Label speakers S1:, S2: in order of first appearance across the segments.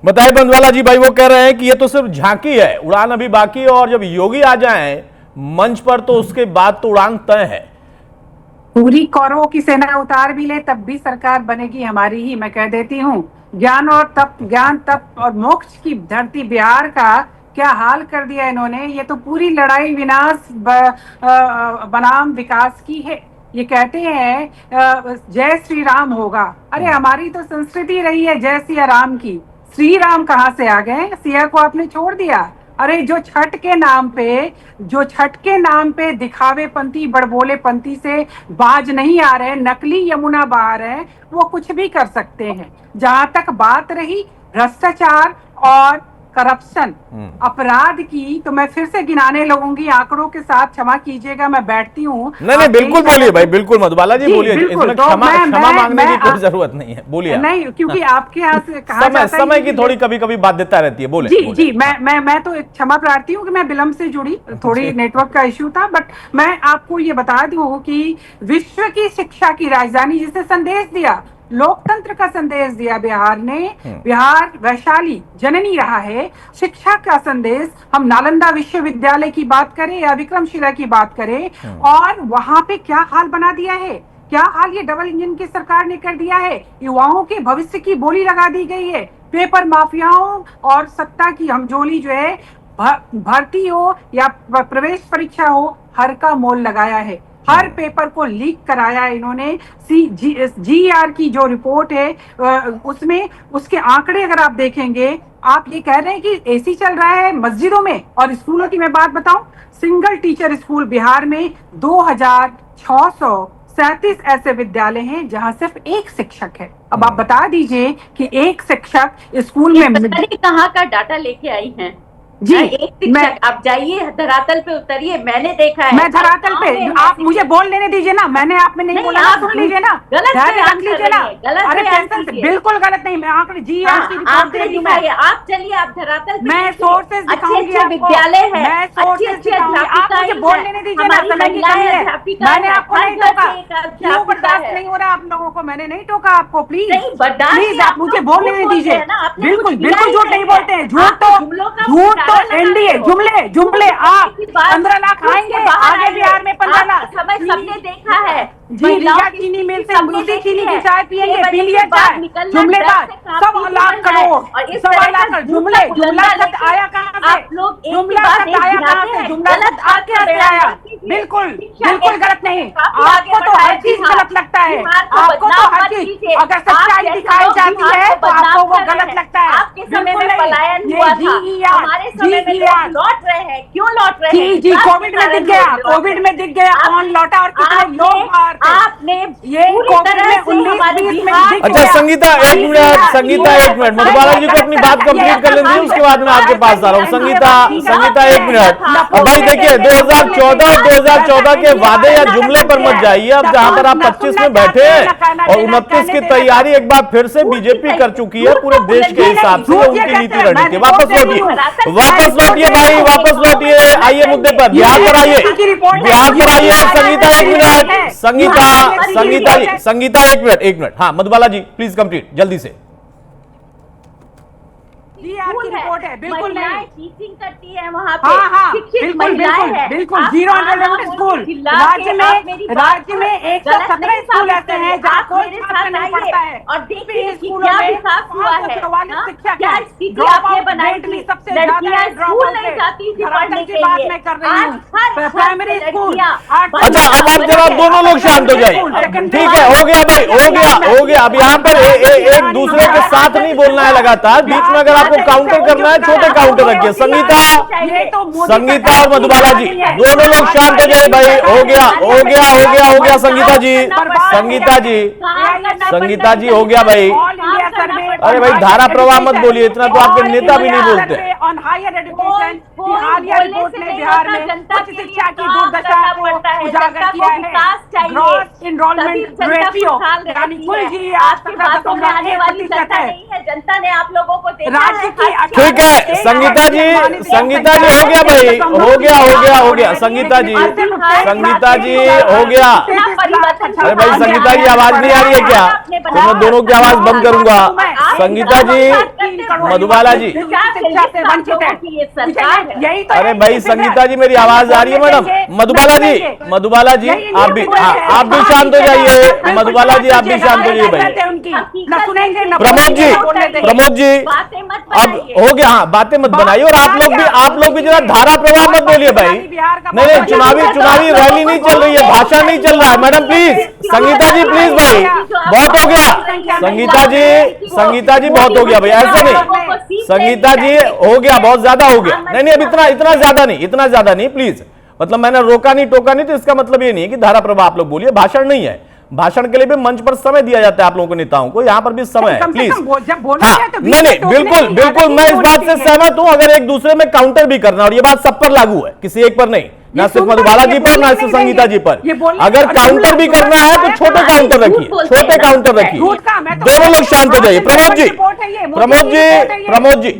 S1: बताए बंदवाला जी भाई, वो कह रहे हैं कि ये तो सिर्फ झांकी है, उड़ान अभी बाकी है और जब योगी आ जाएं मंच पर तो उसके बाद तो उड़ान तय है।
S2: पूरी कौरवों की सेना उतार भी ले तब भी सरकार बनेगी हमारी ही, मैं कह देती हूँ। ज्ञान तप और मोक्ष की धरती बिहार का क्या हाल कर दिया इन्होंने। ये तो पूरी लड़ाई विनाश बनाम विकास की है। ये कहते हैं जय श्री राम होगा। अरे हमारी तो संस्कृति रही है जय सिया राम की। श्री राम कहाँ से आ गए? सिया को आपने छोड़ दिया। अरे जो छठ के नाम पे दिखावे पंथी बड़बोले पंथी से बाज नहीं आ रहे, नकली यमुना बहा रहे हैं, वो कुछ भी कर सकते हैं। जहां तक बात रही भ्रष्टाचार और करप्शन अपराध की, तो मैं फिर से गिनाने लगूंगी आंकड़ों के साथ। क्षमा कीजिएगा, मैं बैठती हूँ।
S1: नहीं बिल्कुल बोलिए भाई, बिल्कुल मधुबाला जी बोलिए, इसमें क्षमा मांगने की कोई जरूरत नहीं है, बोलिए।
S2: नहीं, क्योंकि आपके यहाँ से कहा
S1: समय की थोड़ी कभी कभी बाध्यता रहती है, बोले।
S2: जी, मैं तो क्षमा प्रार्थी हूँ कि मैं विलंब से जुड़ी, थोड़ी नेटवर्क का इश्यू था। बट मैं आपको ये बता दूं कि विश्व की शिक्षा की राजधानी जिसे संदेश दिया, लोकतंत्र का संदेश दिया बिहार ने। बिहार वैशाली जननी रहा है। शिक्षा का संदेश, हम नालंदा विश्वविद्यालय की बात करें या विक्रमशिला की बात करें, और वहां पे क्या हाल बना दिया है, क्या हाल ये डबल इंजन की सरकार ने कर दिया है। युवाओं के भविष्य की बोली लगा दी गई है। पेपर माफियाओं और सत्ता की हमजोली जो है, भर्ती हो या प्रवेश परीक्षा हो, हर का मोल लगाया है। हर पेपर को लीक कराया इन्होंने। GR की जो रिपोर्ट है उसमें उसके आंकड़े अगर आप देखेंगे, आप ये कह रहे हैं कि AC चल रहा है मस्जिदों में और स्कूलों की मैं बात बताऊं, सिंगल टीचर स्कूल बिहार में 2637 ऐसे विद्यालय हैं जहां सिर्फ एक शिक्षक है। अब आप बता दीजिए कि एक शिक्षक स्कूल में
S3: कहाँ का डाटा लेके आई हैं जी। आप जाइए धरातल पे उतरिए, मैंने देखा है।
S2: मैं धरातल पे, आप मुझे बोल लेने दीजिए ना, मैंने आप में नहीं बोला, सुन लीजिए ना, रख लीजिए ना। अरे टेंशन से बिल्कुल गलत नहीं, मैं आंकड़े GR की रिपोर्ट दे रही हूं।
S3: आप चलिए, आप धरातल पे,
S2: मैं सोर्सेज दिखाऊंगी आपको,
S3: विद्यालय है,
S2: मैं सोर्सेज दिखाऊंगी। आप मुझे बोल लेने दीजिए ना, समय की कमी है। मैंने आपको नहीं टोका, क्यों बर्दाश्त नहीं हो रहा आप लोगों को? मैंने नहीं टोका आपको, प्लीज प्लीज आप मुझे बोल लेने दीजिए। बिल्कुल बिल्कुल झूठ नहीं बोलते हैं, झूठ तो NDA जुमले आप 15 लाख आएंगे आगे बिहार में, 15 लाख
S3: सबने देखा है
S2: जी। रिया चीनी मिल से दूसरी चीनी की चाय पियेंगे, बिलियन चाय, जुमलेबाज, 1.25 लाख करोड़, 1.25 लाख जुमला शब्द आया कहाँ से? जुमला शब्द आया कहाँ से? जुमला शब्द आके आया। बिल्कुल गलत नहीं। आपको तो हर चीज गलत लगता है, आपको तो हर चीज, अगर सच्चाई दिखाई जाती है तो आपको वो गलत लगता है।
S3: आपके समय में पलायन हुआ था, हमारे समय में लौट रहे हैं, क्यों लौट रहे हैं?
S2: जी, कोविड में दिख गया कौन लौटा और कितने लोग।
S3: आपने
S2: ये कोविड में 19-20 में।
S1: अच्छा संगीता एक मिनट, मधुबाला जी को अपनी बात कंप्लीट कर लेंगे, उसके बाद मैं आपके पास आ रहा हूँ। संगीता 1 मिनट। अब भाई देखिए, 2014 के वादे या जुमले पर मत जाइए। अब जहां पर आप 25 में बैठे हैं और 29 की तैयारी एक बार फिर से बीजेपी कर चुकी है पूरे देश के हिसाब से, उनकी नीति रणनीति। वापस लौटिए भाई, वापस लौटिए, आइए मुद्दे पर, बिहार पर आइए। Sangeeta 1 minute, Sangeeta 1 minute. हाँ मधुबाला जी प्लीज कंप्लीट जल्दी से।
S2: आपकी रिपोर्ट है, बिल्कुल नहीं।
S3: टीचिंग करती है वहाँ पे,
S2: बिल्कुल 0 स्कूल। राज्य में 117 स्कूल ऐसे हैं जहाँ कोई छात्र नहीं पढ़ता है,
S3: और देखिए स्कूलों में हुआ है, क्या स्थिति आपने बनाई थी। लड़कियां स्कूल नहीं जाती थी पढ़ने के लिए,
S2: प्राइमरी स्कूल।
S1: अच्छा अब जरा दोनों लोग शांत हो जाइए, ठीक है, हो गया भाई, हो गया। अब यहाँ पर एक दूसरे के साथ नहीं बोलना है लगातार, बीच में अगर आपको काउंटर करना है छोटे काउंटर रखिए। संगीता और मधुबाला जी दोनों लोग शांत हो जाए भाई। हो गया संगीता जी हो गया भाई। अरे भाई धारा प्रवाह मत बोलिए, इतना तो आपके नेता भी नहीं बोलते।
S2: हालिया रिपोर्ट ने बिहार में उच्च शिक्षा की दुर्दशा को उजागर किया है। ग्रॉस एनरोलमेंट रेशियो यानी कुल जी
S3: आपकी बातों में आने वाली जनता नहीं है, जनता ने आप लोगों को देखा
S2: राज्य की
S3: है।
S1: ठीक है संगीता जी हो गया भाई, हो गया संगीता जी हो गया। अरे भाई संगीता जी आवाज नहीं आ रही है क्या? तो मैं दोनों की आवाज बंद करूंगा। संगीता जी, मधुबाला जी, अरे भाई संगीता जी मेरी आवाज आ रही है मैडम? मधुबाला जी आप भी शांत हो जाइए। मधुबाला जी आप भी शांत हो जाइए भाई। प्रमोद जी अब हो गया। हाँ बातें मत बनाइए और आप लोग भी जरा धारा प्रवाह मत बोलिए भाई। नहीं चुनावी रैली नहीं चल रही है, भाषण नहीं चल रहा है madam please. Sangeeta ji please भाई बहुत हो गया। संगीता जी बहुत हो गया भाई, ऐसा नहीं। संगीता जी हो गया, बहुत ज्यादा हो गया। नहीं अब इतना ज्यादा नहीं प्लीज। मतलब मैंने रोका नहीं टोका नहीं, तो इसका मतलब ये नहीं है कि धारा प्रवाह आप लोग बोलिए। भाषण नहीं है, भाषण के लिए भी मंच पर समय दिया जाता है आप लोगों को, नेताओं को। यहाँ पर भी समय है प्लीज। नहीं बिल्कुल मैं इस बात से सहमत हूं। अगर एक दूसरे में काउंटर भी करना, और ये बात सब पर लागू है, किसी एक पर नहीं, ना सिर्फ मधुबाला जी पर, ना सिर्फ संगीता जी पर। अगर काउंटर भी करना है तो छोटे काउंटर रखिए, दोनों लोग शांत हो जाइए।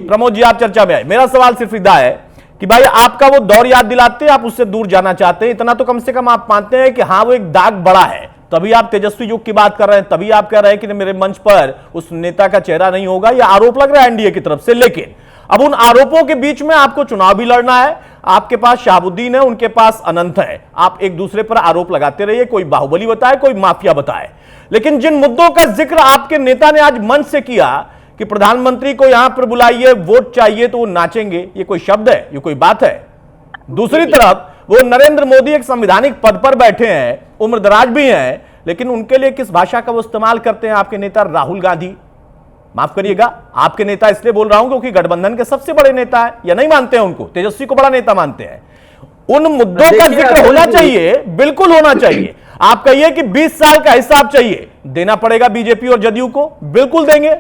S1: प्रमोद जी आप चर्चा में आए। मेरा सवाल सिर्फ इतना है कि भाई आपका वो दौर याद दिलाते हैं, आप उससे दूर जाना चाहते हैं, इतना तो कम से कम आप मानते हैं कि हाँ वो एक दाग बड़ा है, तभी आप तेजस्वी युग की बात कर रहे हैं, तभी आप कह रहे हैं कि मेरे मंच पर उस नेता का चेहरा नहीं होगा। यह आरोप लग रहा है एनडीए की तरफ से। लेकिन अब उन आरोपों के बीच में आपको चुनाव भी लड़ना है। आपके पास शहाबुद्दीन है, उनके पास अनंत है। आप एक दूसरे पर आरोप लगाते रहिए, कोई बाहुबली बताए, कोई माफिया बताए। लेकिन जिन मुद्दों का जिक्र आपके नेता ने आज मंच से किया कि प्रधानमंत्री को यहां पर बुलाइए, वोट चाहिए तो वो नाचेंगे, ये कोई शब्द है? ये कोई बात है? दूसरी तरफ वो नरेंद्र मोदी एक संवैधानिक पद पर बैठे हैं, उम्रदराज भी हैं, लेकिन उनके लिए किस भाषा का वो इस्तेमाल करते हैं आपके नेता राहुल गांधी? माफ करिएगा, आपके नेता इसलिए बोल रहा हूं क्योंकि गठबंधन के सबसे बड़े नेता है, या नहीं मानते हैं उनको? तेजस्वी को बड़ा नेता मानते हैं। उन मुद्दों का जिक्र होना चाहिए, बिल्कुल होना चाहिए। आप कहिए कि 20 साल का हिसाब चाहिए, देना पड़ेगा बीजेपी और जदयू को, बिल्कुल देंगे।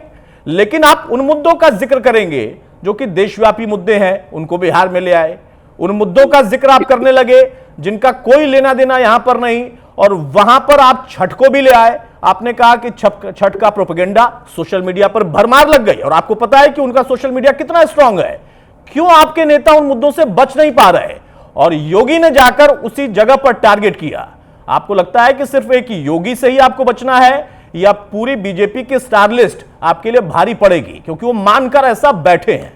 S1: लेकिन आप उन मुद्दों का जिक्र करेंगे जो कि देशव्यापी मुद्दे हैं, उनको बिहार में ले आए। उन मुद्दों का जिक्र आप करने लगे जिनका कोई लेना देना यहां पर नहीं, और वहां पर आप छठ को भी ले आए। आपने कहा कि छठ का प्रोपेगेंडा सोशल मीडिया पर भरमार लग गई, और आपको पता है कि उनका सोशल मीडिया कितना स्ट्रांग है। क्यों आपके नेता उन मुद्दों से बच नहीं पा रहे? और योगी ने जाकर उसी जगह पर टारगेट किया। आपको लगता है कि सिर्फ एक योगी से ही आपको बचना है, या पूरी बीजेपी की स्टार लिस्ट आपके लिए भारी पड़ेगी, क्योंकि वो मानकर ऐसा बैठे हैं?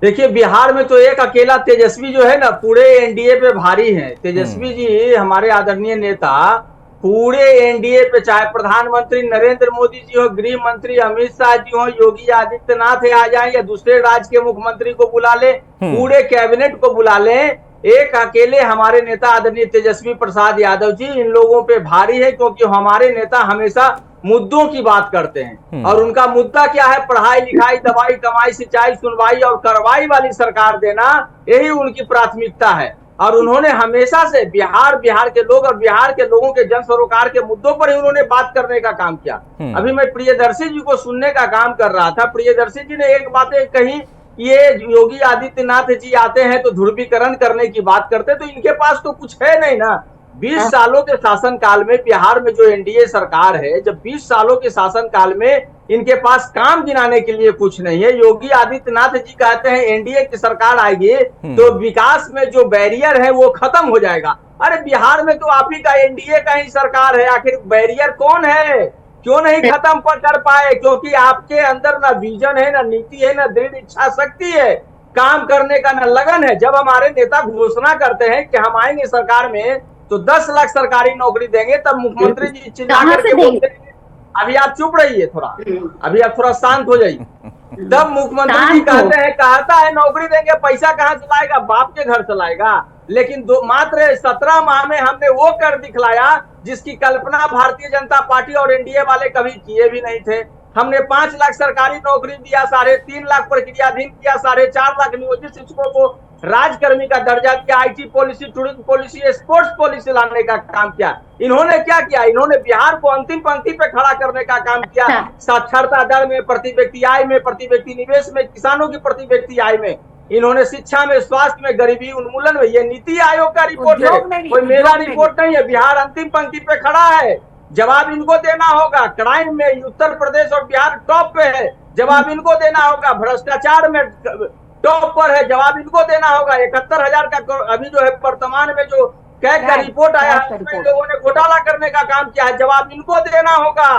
S4: देखिए बिहार में तो एक अकेला तेजस्वी जो है ना पूरे एनडीए पे भारी है। तेजस्वी जी हमारे आदरणीय नेता पूरे एनडीए पे, चाहे प्रधानमंत्री नरेंद्र मोदी जी हो, गृह मंत्री अमित शाह जी हो, योगी आदित्यनाथ आ जाए या दूसरे राज्य के मुख्यमंत्री को बुला ले, पूरे कैबिनेट को बुला ले, एक अकेले हमारे नेता आदरणीय तेजस्वी प्रसाद यादव जी इन लोगों पे भारी है। क्योंकि हमारे नेता हमेशा मुद्दों की बात करते हैं, और उनका मुद्दा क्या है? पढ़ाई लिखाई, दवाई कमाई, सिंचाई, सुनवाई और कार्रवाई वाली सरकार देना, यही उनकी प्राथमिकता है। और उन्होंने हमेशा से बिहार के लोग और बिहार के लोगों के जन सरोकार के मुद्दों पर ही उन्होंने बात करने का काम किया। अभी मैं प्रियदर्शी जी को सुनने का काम कर रहा था। प्रियदर्शी जी ने एक बात कही, ये योगी आदित्यनाथ जी आते हैं तो ध्रुवीकरण करने की बात करते, तो इनके पास तो कुछ है नहीं ना। 20 सालों के शासन काल में बिहार में जो एनडीए सरकार है, जब 20 सालों के शासन काल में इनके पास काम गिनाने के लिए कुछ नहीं है। योगी आदित्यनाथ जी कहते हैं एनडीए की सरकार आएगी तो विकास में जो बैरियर है वो खत्म हो जाएगा। अरे बिहार में तो आप ही का एनडीए का ही सरकार है, आखिर बैरियर कौन है? क्यों नहीं खत्म कर पाए? क्योंकि आपके अंदर ना विजन है, ना नीति है, ना दृढ़ इच्छा शक्ति है काम करने का, ना लगन है। जब हमारे नेता घोषणा करते हैं कि हम आएंगे सरकार में तो 10 लाख सरकारी नौकरी देंगे, तब मुख्यमंत्री जी चिल्ला करके बोलते हैं अभी आप चुप रहिए, अभी आप थोड़ा शांत हो जाइए। तब मुख्यमंत्री जी कहता है नौकरी देंगे, पैसा कहाँ से लाएगा? बाप के घर से लाएगा। लेकिन मात्र 17 माह में हमने वो कर दिखलाया जिसकी कल्पना भारतीय जनता पार्टी और एनडीए वाले कभी किए भी नहीं थे। हमने 5 लाख सरकारी नौकरी दिया, 3.5 लाख प्रक्रियाधीन किया, 4.5 लाख नियोजित शिक्षकों को राजकर्मी का दर्जा दिया, IT policy, tourism policy, sports policy लाने का काम किया। इन्होंने क्या किया, इन्होंने बिहार को अंतिम पंक्ति पे खड़ा करने का काम किया। साक्षरता दर में, प्रति व्यक्ति आय में, प्रति व्यक्ति निवेश में, किसानों की प्रति व्यक्ति आय में, इन्होंने शिक्षा में, स्वास्थ्य में, गरीबी उन्मूलन में, ये नीति आयोग का रिपोर्ट है, कोई मेरा रिपोर्ट नहीं है। बिहार अंतिम पंक्ति पे खड़ा है, जवाब इनको देना होगा। क्राइम में उत्तर प्रदेश और बिहार टॉप पे है, जवाब इनको देना होगा। भ्रष्टाचार में टॉप पर है, जवाब इनको देना होगा। 71,000 का अभी जो है वर्तमान में जो कैग का रिपोर्ट आया है, उसमें लोगों ने घोटाला करने का काम किया है, जवाब इनको देना होगा।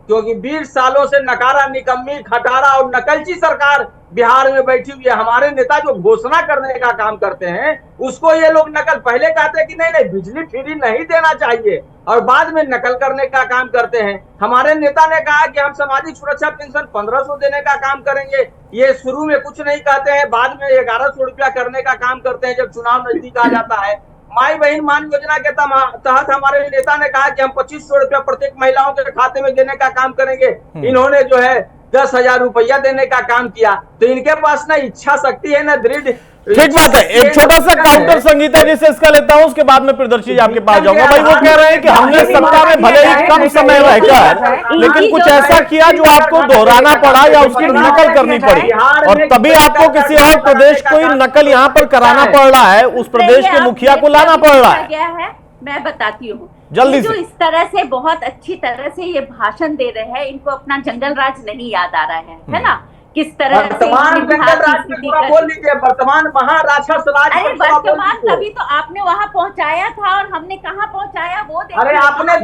S4: क्योंकि 20 सालों से नकारा, निकम्मी, खटारा और नकलची सरकार बिहार में बैठी हुई है। हमारे नेता जो घोषणा करने का काम करते हैं उसको ये लोग नकल, पहले कहते हैं कि नहीं नहीं बिजली फ्री नहीं देना चाहिए और बाद में नकल करने का काम करते हैं। हमारे नेता ने कहा कि हम सामाजिक सुरक्षा पेंशन 1500 देने का काम करेंगे। ये शुरू में कुछ नहीं कहते हैं, बाद में 1100 रुपया करने का काम करते हैं जब चुनाव नजदीक आ जाता है। माई बहन मान योजना के तहत हमारे नेता ने कहा कि हम 2500 रुपया प्रत्येक महिलाओं के खाते में देने का काम करेंगे। इन्होंने जो है 10,000 रुपया देने का काम किया। तो इनके पास ना इच्छा शक्ति है ना दृढ़।
S1: ठीक बात है। एक छोटा सा काउंटर संगीता जी से इसका लेता हूं, उसके बाद में प्रियदर्शी जी आपके पास जाऊंगा। भाई वो कह रहे हैं कि हमने सत्ता में भले ही कम समय रहकर लेकिन कुछ ऐसा किया जो आपको दोहराना पड़ा या उसकी नकल करनी पड़ी और तभी आपको किसी और प्रदेश को ही नकल यहाँ पर कराना पड़ रहा है, उस प्रदेश के मुखिया को लाना पड़ रहा है।
S3: मैं बताती हूँ
S1: जल्दी
S3: जो इस तरह से बहुत अच्छी तरह से ये भाषण दे रहे हैं, इनको अपना जंगल राज नहीं याद आ रहा है ना? किस तरह
S4: वर्तमान जंगल राज में पूरा बोल लीजिए, वर्तमान महाराक्षस राज।
S3: अरे वर्तमान तभी तो आपने वहाँ पहुँचाया था और हमने कहाँ पहुँचाया वो देखिए।
S4: अरे आपने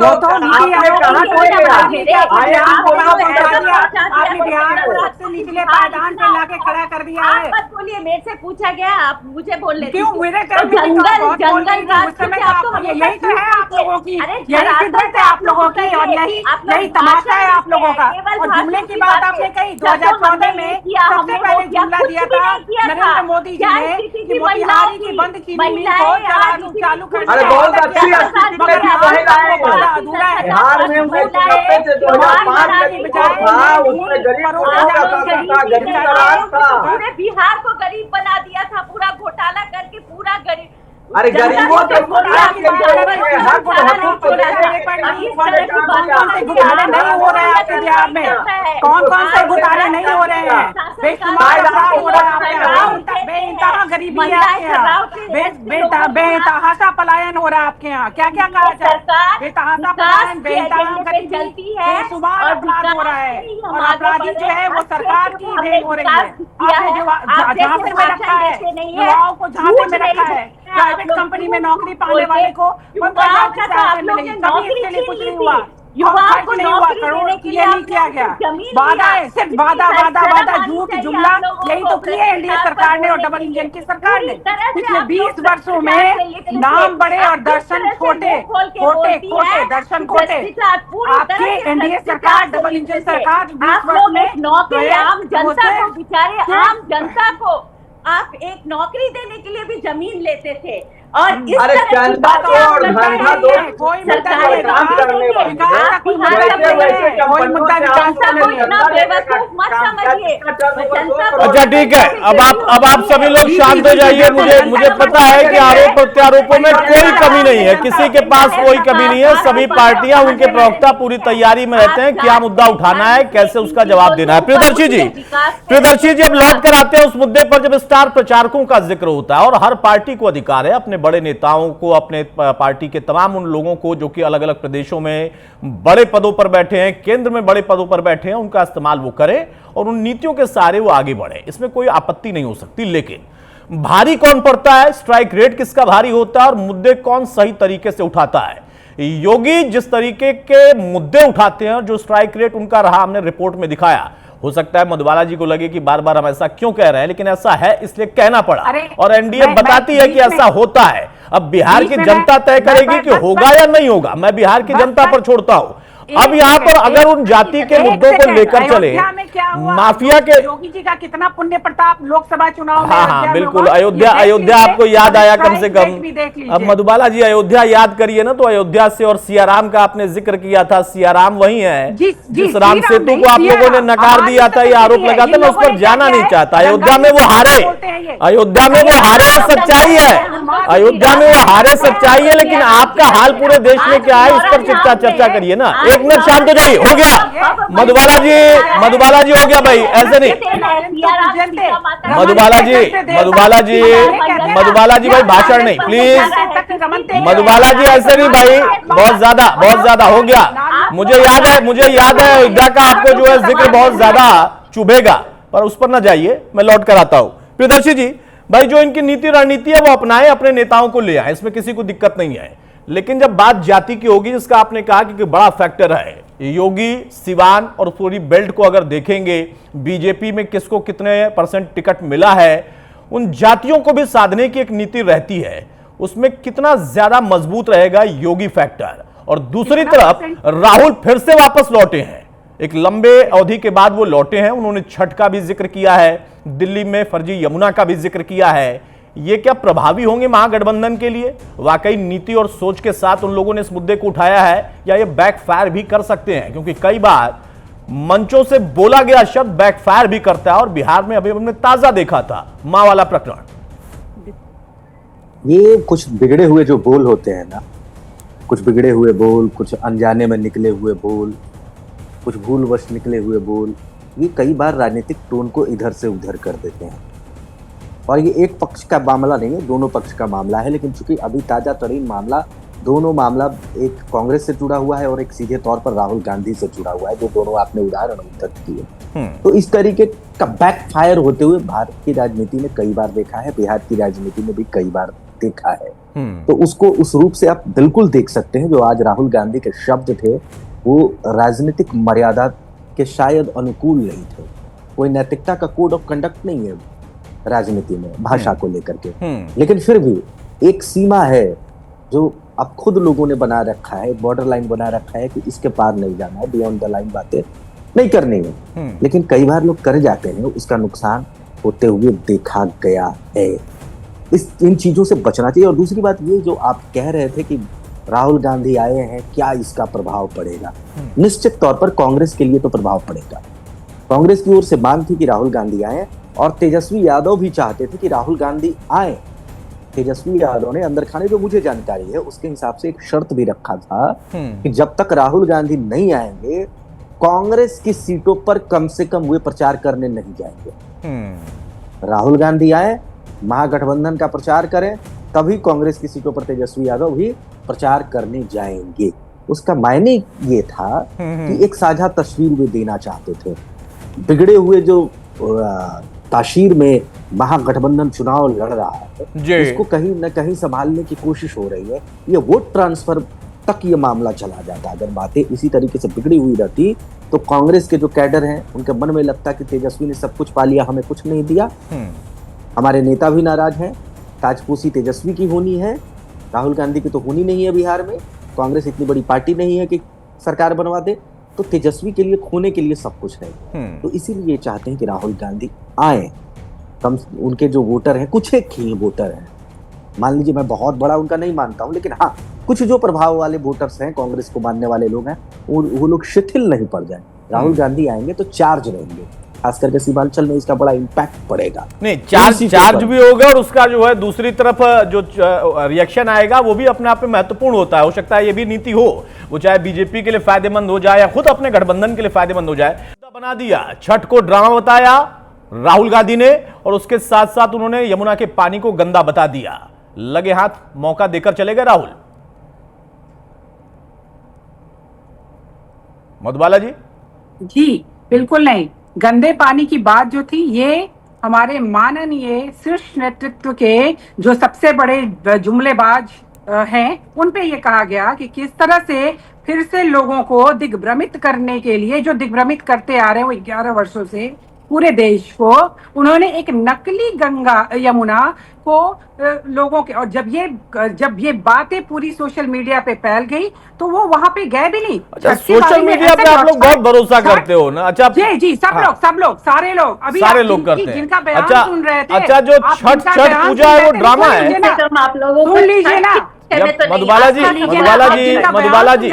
S4: तो
S2: निचले पायदान पे लाके खड़ा कर दिया है।
S3: मत बोलिए, मेरे से पूछा गया, आप मुझे बोल लेते
S2: क्यों? मेरे
S3: जंगल राज
S2: यही तो है आप लोगों की, यही शिद्दत है आप लोगों की और यही तमाशा है आप लोगों का। और जुमले की बात आपने कही 2014 में सबसे पहले जुमला दिया था नरेंद्र मोदी जी ने कि मोतिहारी की बंद की मिल को चालू कर दिया।
S4: अरे बहुत अच्छी
S2: अधूरा है।
S4: बिहार में 1990 से 2005 तक था, उसमें गरीब था।
S3: पूरे बिहार को गरीब बना दिया था, पूरा घोटाला करके पूरा गरीब।
S4: अरे गरीबों के
S2: घोटाले नहीं हो रहे हैं आपके बिहार में? कौन कौन से घोटाले नहीं हो रहे हैं? बेशुमार हो रहा है, बेइंतहा गरीबी है आपके यहाँ, बेतहाशा पलायन हो रहा है आपके यहाँ। क्या क्या कहा जाए? बेतहाशा पलायन, बेइंतहा गरीबी, बेशुमार अपराध हो रहा है और अपराधी जो है वो सरकार की देन हो रही है। आपने जो झांसे में रखा है, युवाओं को झांसे में रखा है, प्राइवेट कंपनी में नौकरी पाने वाले को 15,000 की सैलरी मिलेगी, कभी इसके लिए कुछ नहीं हुआ। युवाओं को नहीं हुआ, करोड़ के लिए नहीं किया गया। वादा है, सिर्फ वादा वादा वादा, झूठ जुमला, यही तो किए एनडीए सरकार ने और डबल इंजन की सरकार ने। पिछले 20 वर्षों में नाम बड़े और दर्शन खोटे, खोटे खोटे दर्शन खोटे। आपकी एनडीए सरकार, डबल इंजन सरकार 20 वर्ष में
S3: नौकरी आम जनता को, बेचारे आम जनता को आप एक नौकरी देने के लिए भी जमीन लेते थे और इस
S4: जनता को और धंधा दो,
S2: कोई मुद्दा नहीं, काम करने कोई मुद्दा
S1: अच्छा ठीक है, अब आप सभी लोग शांत हो जाइए। मुझे पता है कि आरोप प्रत्यारोपों में कोई कमी नहीं है, किसी के पास कोई कमी नहीं है। सभी पार्टियां, उनके प्रवक्ता पूरी तैयारी में रहते हैं क्या मुद्दा उठाना है, कैसे उसका जवाब देना है। प्रियदर्शी जी अब लौट कर आते हैं उस मुद्दे पर जब स्टार प्रचारकों का जिक्र होता है और हर पार्टी को अधिकार है अपने बड़े नेताओं को, अपने पार्टी के तमाम उन लोगों को जो कि अलग अलग प्रदेशों में बड़े पदों पर बैठे हैं, केंद्र में बड़े पदों पर बैठे हैं, उनका इस्तेमाल वो करें और उन नीतियों के सहारे वो आगे बढ़े, इसमें कोई आपत्ति नहीं हो सकती। लेकिन भारी कौन पड़ता है, स्ट्राइक रेट किसका भारी होता है और मुद्दे कौन सही तरीके से उठाता है। योगी जिस तरीके के मुद्दे उठाते हैं, जो स्ट्राइक रेट उनका रहा, हमने रिपोर्ट में दिखाया। हो सकता है मधुबाला जी को लगे कि बार बार हम ऐसा क्यों कह रहे हैं, लेकिन ऐसा है इसलिए कहना पड़ा और एनडीए बताती है कि ऐसा होता है। अब बिहार की जनता तय करेगी कि होगा या नहीं होगा, मैं बिहार की जनता पर छोड़ता हूं। अब यहाँ पर अगर उन जाति के मुद्दों को लेकर चले,
S2: अयोध्या में क्या हुआ?
S1: माफिया के
S2: योगी जी का कितना पुण्य प्रताप लोकसभा चुनाव में
S1: हाँ
S2: अयोध्या
S1: हाँ
S2: में
S1: बिल्कुल,
S2: हुआ।
S1: अयोध्या
S2: ये देख
S1: अयोध्या
S2: लीजिए,
S1: आपको याद आया कम से
S2: देख
S1: कम।
S2: लीजिए।
S1: अब मधुबाला जी अयोध्या याद करिए ना, तो अयोध्या से और सियाराम का आपने जिक्र किया था, सियाराम वही है जिस राम सेतु को आप लोगों ने नकार दिया था, ये आरोप लगा था। मैं उस पर जाना नहीं चाहता। अयोध्या में वो हारे, अयोध्या में वो हारे, सच्चाई है, अयोध्या में वो हारे सच्चाई है, लेकिन आपका हाल पूरे देश में क्या है, इस पर चर्चा करिए ना। एक मिनट शांत हो जाइए, हो गया मधुबाला जी, मधुबाला जी हो गया भाई, ऐसे नहीं। मधुबाला जी, मधुबाला जी, मधुबाला जी भाई भाषण नहीं प्लीज। मधुबाला जी ऐसे नहीं भाई, बहुत ज्यादा हो गया। मुझे याद है अयोध्या का आपको जो है जिक्र बहुत ज्यादा चुभेगा, पर उस पर ना जाइए, मैं लौट कर आता हूं। प्रियदर्शी जी भाई, जो इनकी नीति रणनीति है वो अपनाएं, अपने नेताओं को ले आए, इसमें किसी को दिक्कत नहीं है। लेकिन जब बात जाति की होगी, जिसका आपने कहा कि बड़ा फैक्टर है, योगी सिवान और पूरी बेल्ट को अगर देखेंगे, बीजेपी में किसको कितने % टिकट मिला है, उन जातियों को भी साधने की एक नीति रहती है, उसमें कितना ज्यादा मजबूत रहेगा योगी फैक्टर। और दूसरी तरफ राहुल फिर से वापस लौटे हैं, एक लंबे अवधि के बाद वो लौटे हैं। उन्होंने छठ का भी जिक्र किया है, दिल्ली में फर्जी यमुना का भी जिक्र किया है। ये क्या प्रभावी होंगे महागठबंधन के लिए? वाकई नीति और सोच के साथ उन लोगों ने इस मुद्दे को उठाया है, या ये बैकफायर भी कर सकते हैं? क्योंकि कई बार मंचों से बोला गया शब्द बैकफायर भी करता है, और बिहार में अभी हमने ताजा देखा था मां वाला प्रकरण।
S5: ये कुछ बिगड़े हुए जो बोल होते हैं ना, कुछ बिगड़े हुए बोल, कुछ अनजाने में निकले हुए बोल, कुछ भूलवश निकले हुए बोल, ये कई बार राजनीतिक टोन को इधर से उधर कर देते हैं। और ये एक पक्ष का मामला नहीं है, दोनों पक्ष का मामला है। लेकिन चूंकि अभी ताजा तरीन मामला, दोनों मामला एक कांग्रेस से जुड़ा हुआ है और एक सीधे तौर पर राहुल गांधी से जुड़ा हुआ है, जो दोनों आपने उदाहरण उद्धृत किए। तो इस तरीके का बैकफायर होते हुए भारत की राजनीति में कई बार देखा है, बिहार की राजनीति में भी कई बार देखा है। तो उसको उस रूप से आप बिल्कुल देख सकते हैं। जो आज राहुल गांधी के शब्द थे, वो राजनीतिक मर्यादा के शायद अनुकूल नहीं थे। कोई नैतिकता का कोड ऑफ कंडक्ट नहीं है राजनीति में भाषा को लेकर के, लेकिन फिर भी एक सीमा है जो अब खुद लोगों ने बना रखा है, बॉर्डर लाइन बना रखा है कि इसके पार नहीं जाना है, बियॉन्ड द लाइन बातें नहीं करनी है। लेकिन कई बार लोग कर जाते हैं, उसका नुकसान होते हुए देखा गया है। इन चीजों से बचना चाहिए। और दूसरी बात ये, जो आप कह रहे थे कि राहुल गांधी आए हैं, क्या इसका प्रभाव पड़ेगा? निश्चित तौर पर कांग्रेस के लिए तो प्रभाव पड़ेगा। कांग्रेस की ओर से मांग थी कि राहुल गांधी आए, और तेजस्वी यादव भी चाहते थे कि राहुल गांधी आए। तेजस्वी यादव ने अंदर खाने, जो मुझे जानकारी है उसके हिसाब से, एक शर्त भी रखा था कि जब तक राहुल गांधी नहीं आएंगे, कांग्रेस की सीटों पर कम से कम वे प्रचार करने नहीं जाएंगे। राहुल गांधी आए, महागठबंधन का प्रचार करें, तभी कांग्रेस की सीटों पर तेजस्वी यादव भी प्रचार करने जाएंगे। उसका मायने ये था कि एक साझा तस्वीर वे देना चाहते थे। बिगड़े हुए जो ताशीर में महागठबंधन चुनाव लड़ रहा है, इसको कहीं न कहीं संभालने की कोशिश हो रही है। ये वोट ट्रांसफर तक ये मामला चला जाता। अगर बातें इसी तरीके से बिगड़ी हुई रहती, तो कांग्रेस के जो कैडर हैं, उनके मन में लगता कि तेजस्वी ने सब कुछ पा लिया, हमें कुछ नहीं दिया। हमारे नेता भी नाराज हैं, ताजपोशी तेजस्वी की होनी है, राहुल गांधी की तो होनी नहीं है। बिहार में कांग्रेस इतनी बड़ी पार्टी नहीं है कि सरकार बनवा दे, तो तेजस्वी के लिए खोने के लिए सब कुछ है। तो इसीलिए चाहते हैं कि राहुल गांधी आए। कम उनके जो वोटर हैं, कुछ एक ही वोटर हैं, मान लीजिए, मैं बहुत बड़ा उनका नहीं मानता हूं, लेकिन हाँ, कुछ जो प्रभाव वाले वोटर्स हैं, कांग्रेस को मानने वाले लोग हैं, वो लोग शिथिल नहीं पड़ जाए। राहुल गांधी आएंगे तो चार्ज रहेंगे, खास करके सीमांचल में इसका बड़ा इम्पैक्ट पड़ेगा।
S1: नहीं, चार्ज भी होगा, और उसका जो है दूसरी तरफ जो रिएक्शन आएगा वो भी अपने आप में महत्वपूर्ण होता है। हो सकता है ये भी नीति हो, वो चाहे बीजेपी के लिए फायदेमंद हो जाए या खुद अपने गठबंधन के लिए फायदेमंद हो जाए। बना दिया, छठ को ड्रामा बताया राहुल गांधी ने, और उसके साथ साथ उन्होंने यमुना के पानी को गंदा बता दिया। लगे हाथ मौका देकर चले गए राहुल। मधुबाला जी?
S2: जी बिल्कुल नहीं। गंदे पानी की बात जो थी, ये हमारे माननीय शीर्ष नेतृत्व के जो सबसे बड़े जुमलेबाज हैं, उन पे ये कहा गया कि किस तरह से फिर से लोगों को दिग्भ्रमित करने के लिए, जो दिग्भ्रमित करते आ रहे हैं वो 11 वर्षों से, पूरे देश को, उन्होंने एक नकली गंगा यमुना को लोगों के, और जब ये बातें पूरी सोशल मीडिया पे फैल गई तो वो वहां पे गए भी नहीं।
S1: अच्छा,
S2: छठ के बारे
S1: सोशल
S2: में
S1: मीडिया
S2: ऐसे
S1: पे आप लोग बहुत भरोसा
S2: छठ-
S1: करते हो ना। अच्छा,
S2: जी सब
S1: हाँ।
S2: लोग सारे लोग अभी
S1: सारे
S2: आप
S1: लोग करते हैं।
S2: जिनका बयान
S1: अच्छा,
S2: सुन रहे थे,
S1: अच्छा, जो
S2: आप
S1: छठ
S2: जिनका
S1: छठ
S2: बयान
S1: पूजा है
S2: सुन
S1: वो
S2: रहे थे,
S1: ड्रामा
S2: सुन
S1: है।
S2: लीजिए ना,
S3: तुम आप लोगों को
S2: सुन लीजिए ना।
S1: मधुबाला जी, मधुबाला जी, मधुबाला जी,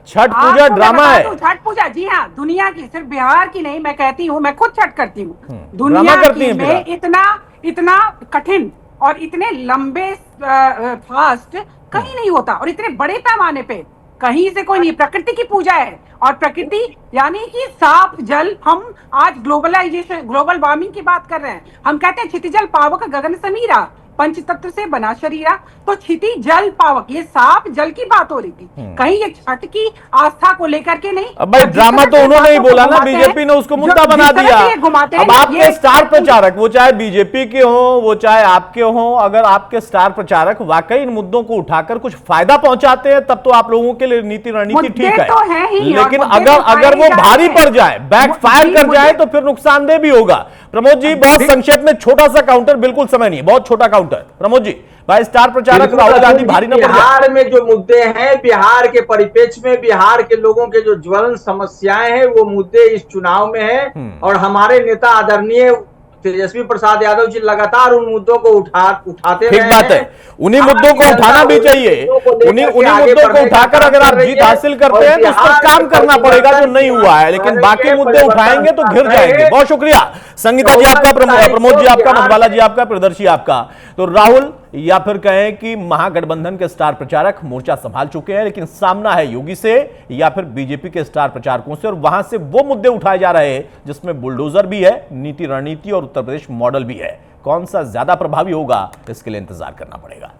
S1: छठ पूजा ड्रामा है।
S2: छठ पूजा, जी हाँ, दुनिया की, सिर्फ बिहार की नहीं, मैं कहती हूँ, मैं खुद छठ करती हूँ।
S1: ड्रामा
S2: दुनिया
S1: करती
S2: की
S1: हैं फिर
S2: में
S1: आप।
S2: इतना कठिन और इतने लंबे फास्ट कहीं नहीं होता, और इतने बड़े पैमाने पे कहीं से कोई नहीं। प्रकृति की पूजा है, और प्रकृति यानी कि साफ जल। हम आज ग्लोबल वार्मिंग की बात कर रहे हैं, हम कहते हैं क्षितिजल पावक गगन समीरा, पंच तत्व से बना शरीरा। तो क्षिति जल पावक, ये साफ जल की बात हो रही थी, कहीं ये छठ की आस्था को लेकर के नहीं।
S1: अब भाई ड्रामा तो उन्होंने ही बोला ना, बीजेपी ने उसको मुद्दा बना दिया। अब आपके स्टार प्रचारक, वो चाहे बीजेपी के हो, वो चाहे आपके हो, अगर आपके स्टार प्रचारक वाकई इन मुद्दों को उठाकर कुछ फायदा पहुंचाते हैं, तब तो आप लोगों के लिए नीति रणनीति ठीक है।
S2: तो है ही,
S1: लेकिन
S2: और
S1: अगर वो भारी पड़ जाए, बैकफायर कर जाए, तो फिर नुकसानदेह भी होगा। प्रमोद जी, बहुत संक्षेप में छोटा सा काउंटर, बिल्कुल समय नहीं है, बहुत छोटा काउंटर। प्रमोद जी, भाई स्टार प्रचारक राहुल गांधी भारी न पड़ जाए।
S4: बिहार में जो मुद्दे हैं, बिहार के परिप्रेक्ष्य में बिहार के लोगों के जो ज्वलन समस्याएं हैं, वो मुद्दे इस चुनाव में हैं, और हमारे नेता आदरणीय तेजस्वी प्रसाद यादव जी लगातार उन मुद्दों को उठाते रहे हैं।
S1: ठीक बात है, उन्हीं मुद्दों को उठाना भी चाहिए। उन्हीं मुद्दों को उठाकर अगर आप जीत हासिल करते हैं तो उस पर काम करना पड़ेगा, जो नहीं हुआ है। लेकिन बाकी मुद्दे उठाएंगे तो घिर जाएंगे। बहुत शुक्रिया संगीता जी आपका, प्रमोद जी आपका, मधुबाला जी आपका, प्रियदर्शी आपका। तो राहुल, या फिर कहें कि महागठबंधन के स्टार प्रचारक मोर्चा संभाल चुके हैं, लेकिन सामना है योगी से या फिर बीजेपी के स्टार प्रचारकों से, और वहां से वो मुद्दे उठाए जा रहे हैं जिसमें बुलडोजर भी है, नीति रणनीति और उत्तर प्रदेश मॉडल भी है। कौन सा ज्यादा प्रभावी होगा, इसके लिए इंतजार करना पड़ेगा।